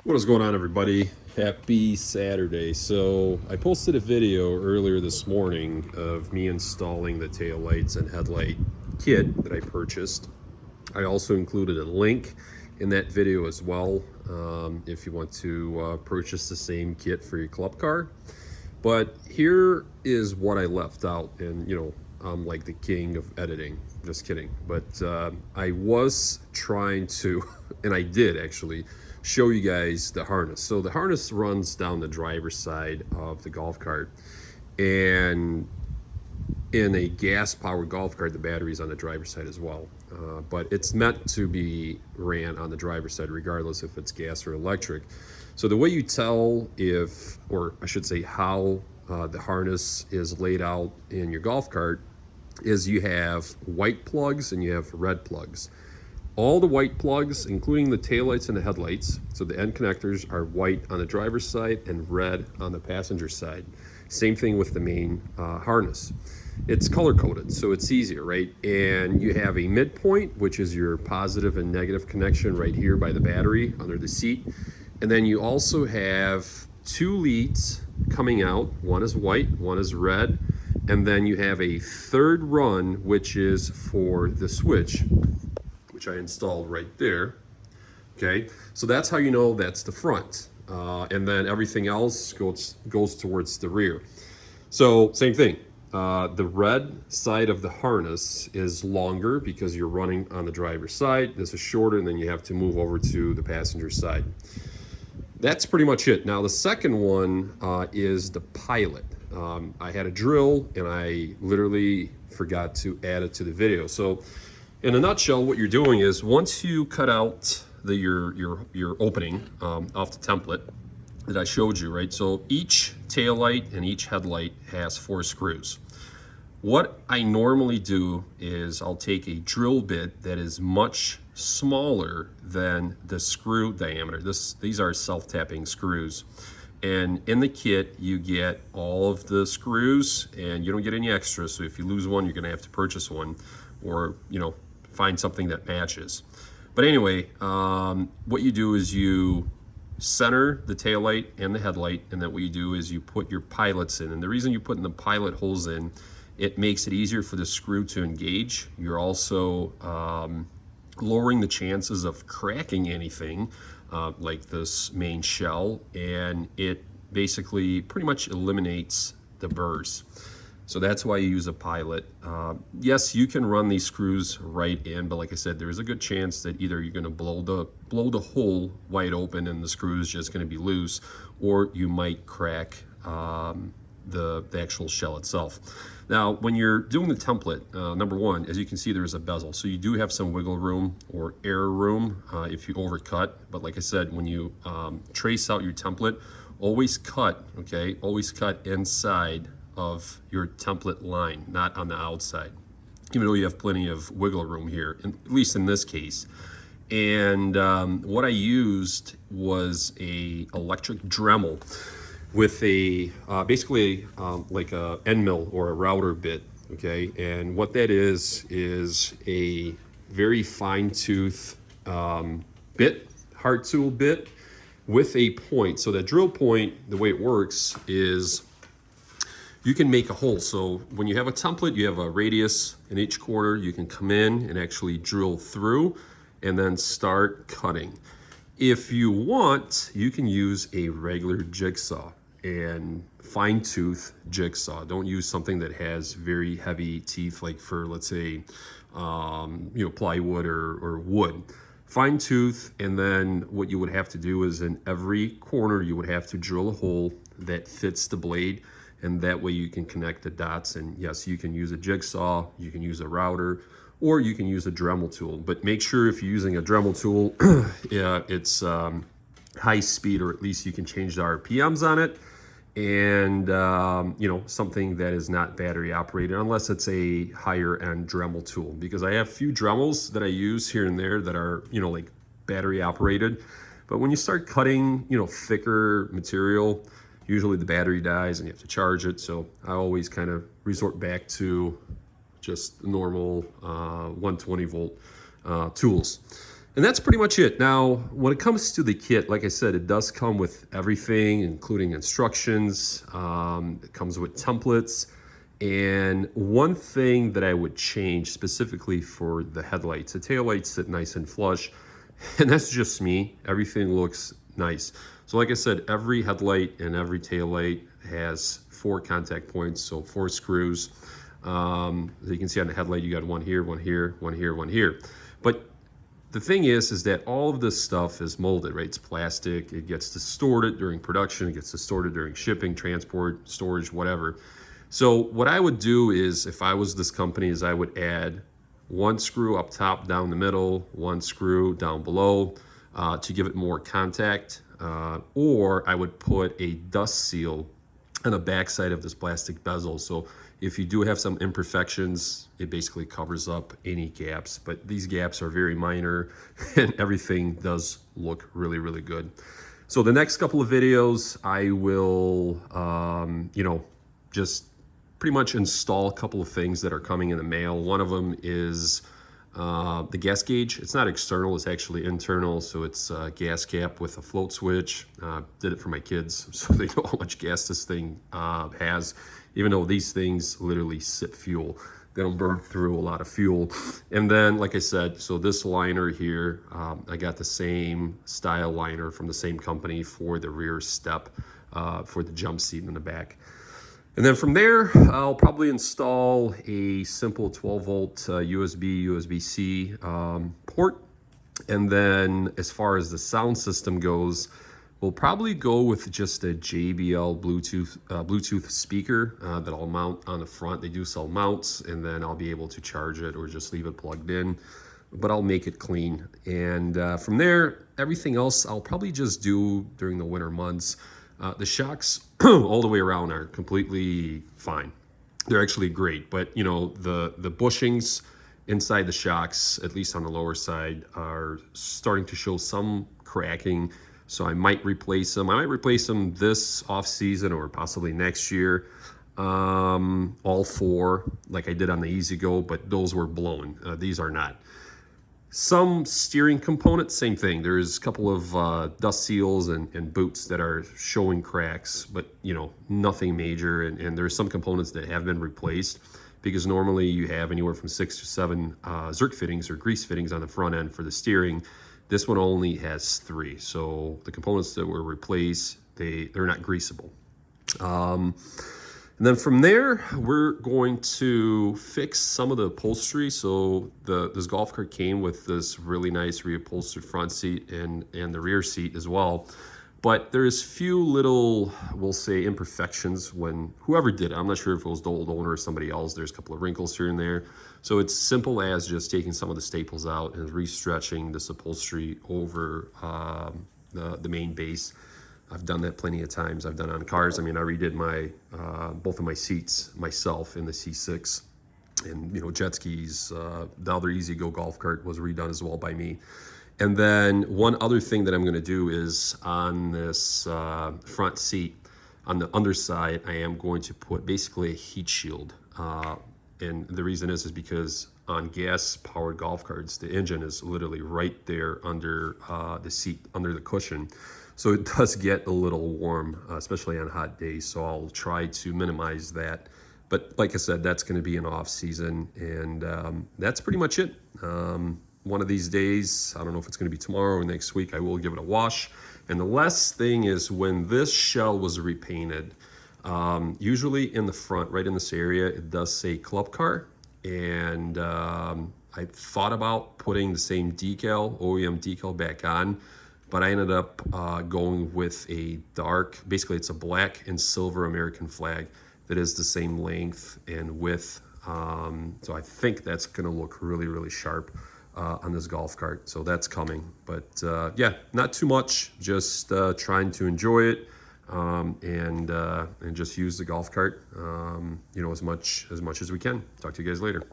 What is going on, everybody? Happy Saturday. So I posted a video earlier this morning of me installing the taillights and headlight kit that I purchased. I also included a link in that video as well if you want to purchase the same kit for your club car. But here is what I left out, and I'm like the king of editing. Just kidding. But I was trying to, and I did actually, show you guys the harness. So the harness runs down the driver's side of the golf cart, and in a gas-powered golf cart, the battery's on the driver's side as well. But it's meant to be ran on the driver's side regardless if it's gas or electric. So the way you tell if, or I should say how the harness is laid out in your golf cart is you have white plugs and you have red plugs. All the white plugs, including the taillights and the headlights, so the end connectors are white on the driver's side and red on the passenger side. Same thing with the main harness. It's color coded, so it's easier, right? And you have a midpoint, which is your positive and negative connection right here by the battery under the seat. And then you also have two leads coming out. One is white, one is red. And then you have a third run, which is for the switch, which I installed right there. Okay, so that's how you know that's the front. And then everything else goes towards the rear. So same thing. The red side of the harness is longer because you're running on the driver's side. This is shorter, and then you have to move over to the passenger side. That's pretty much it. Now the second one is the pilot. I had a drill and I literally forgot to add it to the video. So in a nutshell, what you're doing is once you cut out your opening off the template that I showed you, right? So each tail light and each headlight has 4 screws. What I normally do is I'll take a drill bit that is much smaller than the screw diameter. These are self-tapping screws. And in the kit, you get all of the screws and you don't get any extra. So if you lose one, you're gonna have to purchase one or, find something that matches. But anyway, what you do is you center the taillight and the headlight, and then what you do is you put your pilots in. And the reason you put in the pilot holes in, it makes it easier for the screw to engage. You're also lowering the chances of cracking anything like this main shell, and it basically pretty much eliminates the burrs. So that's why you use a pilot. Yes, you can run these screws right in, but like I said, there is a good chance that either you're gonna blow the hole wide open and the screw is just gonna be loose, or you might crack the actual shell itself. Now, when you're doing the template, number one, as you can see, there's a bezel. So you do have some wiggle room or error room if you overcut. But like I said, when you trace out your template, always cut, okay? Always cut inside of your template line, not on the outside, even though you have plenty of wiggle room here, at least in this case. And what I used was a electric Dremel with a basically like a end mill or a router bit, okay? And what that is a very fine tooth bit, hard tool bit with a point. So that drill point, the way it works is you can make a hole. So when you have a template, you have a radius in each corner. You can come in and actually drill through and then start cutting. If you want, you can use a regular jigsaw and fine tooth jigsaw. Don't use something that has very heavy teeth, like for, let's say, plywood or wood. Fine tooth, and then what you would have to do is in every corner, you would have to drill a hole that fits the blade, and that way you can connect the dots. And yes, you can use a jigsaw, you can use a router, or you can use a Dremel tool. But make sure if you're using a Dremel tool, it's high speed, or at least you can change the RPMs on it. And something that is not battery operated, unless it's a higher end Dremel tool, because I have a few Dremels that I use here and there that are like battery operated. But when you start cutting thicker material, usually the battery dies and you have to charge it. So I always kind of resort back to just normal 120 volt tools. And that's pretty much it. Now, when it comes to the kit, like I said, it does come with everything, including instructions. It comes with templates. And one thing that I would change specifically for the headlights, the taillights sit nice and flush, and that's just me. Everything looks nice. So like I said, every headlight and every taillight has 4 contact points, so 4 screws. As you can see on the headlight, you got one here, one here, one here, one here. But the thing is that all of this stuff is molded, right? It's plastic. It gets distorted during production. It gets distorted during shipping, transport, storage, whatever. So what I would do is, if I was this company, is I would add 1 screw up top, down the middle, 1 screw down below to give it more contact. Or I would put a dust seal on the backside of this plastic bezel. So if you do have some imperfections, it basically covers up any gaps. But these gaps are very minor and everything does look really, really good. So the next couple of videos, I will, just pretty much install a couple of things that are coming in the mail. One of them is the gas gauge. It's not external, it's actually internal. So it's a gas cap with a float switch. Did it for my kids so they know how much gas this thing has, even though these things literally sip fuel. They don't burn through a lot of fuel. And then, like I said, so this liner here, I got the same style liner from the same company for the rear step, for the jump seat in the back. And then from there, I'll probably install a simple 12-volt USB-C port. And then as far as the sound system goes, we'll probably go with just a JBL Bluetooth speaker that I'll mount on the front. They do sell mounts, and then I'll be able to charge it or just leave it plugged in. But I'll make it clean. And from there, everything else I'll probably just do during the winter months. The shocks all the way around are completely fine. They're actually great, but you know, the bushings inside the shocks, at least on the lower side, are starting to show some cracking. So I might replace them. I might replace them this off season or possibly next year. All 4, like I did on the E-Z-GO, but those were blown. These are not. Some steering components, same thing. There's a couple of dust seals and boots that are showing cracks, but you know, nothing major. And there's some components that have been replaced, because normally you have anywhere from 6 to 7 Zerk fittings or grease fittings on the front end for the steering. This one only has 3. So the components that were replaced, they're not greasable. And then from there, we're going to fix some of the upholstery. So this golf cart came with this really nice reupholstered front seat and the rear seat as well. But there's few little, we'll say, imperfections when whoever did it. I'm not sure if it was the old owner or somebody else. There's a couple of wrinkles here and there. So it's simple as just taking some of the staples out and restretching this upholstery over the main base. I've done that plenty of times. I've done it on cars. I mean, I redid my both of my seats myself in the C6, and you know, jet skis. The other E-Z-GO golf cart was redone as well by me. And then one other thing that I'm going to do is on this front seat, on the underside, I am going to put basically a heat shield. And the reason is because on gas-powered golf carts, the engine is literally right there under the seat, under the cushion. So it does get a little warm, especially on hot days. So I'll try to minimize that. But like I said, that's going to be an off season, and that's pretty much it. One of these days, I don't know if it's going to be tomorrow or next week, I will give it a wash. And the last thing is, when this shell was repainted, usually in the front, right in this area, it does say Club Car. And I thought about putting the same decal, OEM decal, back on. But I ended up going with a dark, basically it's a black and silver American flag that is the same length and width. So I think that's gonna look really, really sharp on this golf cart. So that's coming. But yeah, not too much, just trying to enjoy it and just use the golf cart, you know, as much as we can. Talk to you guys later.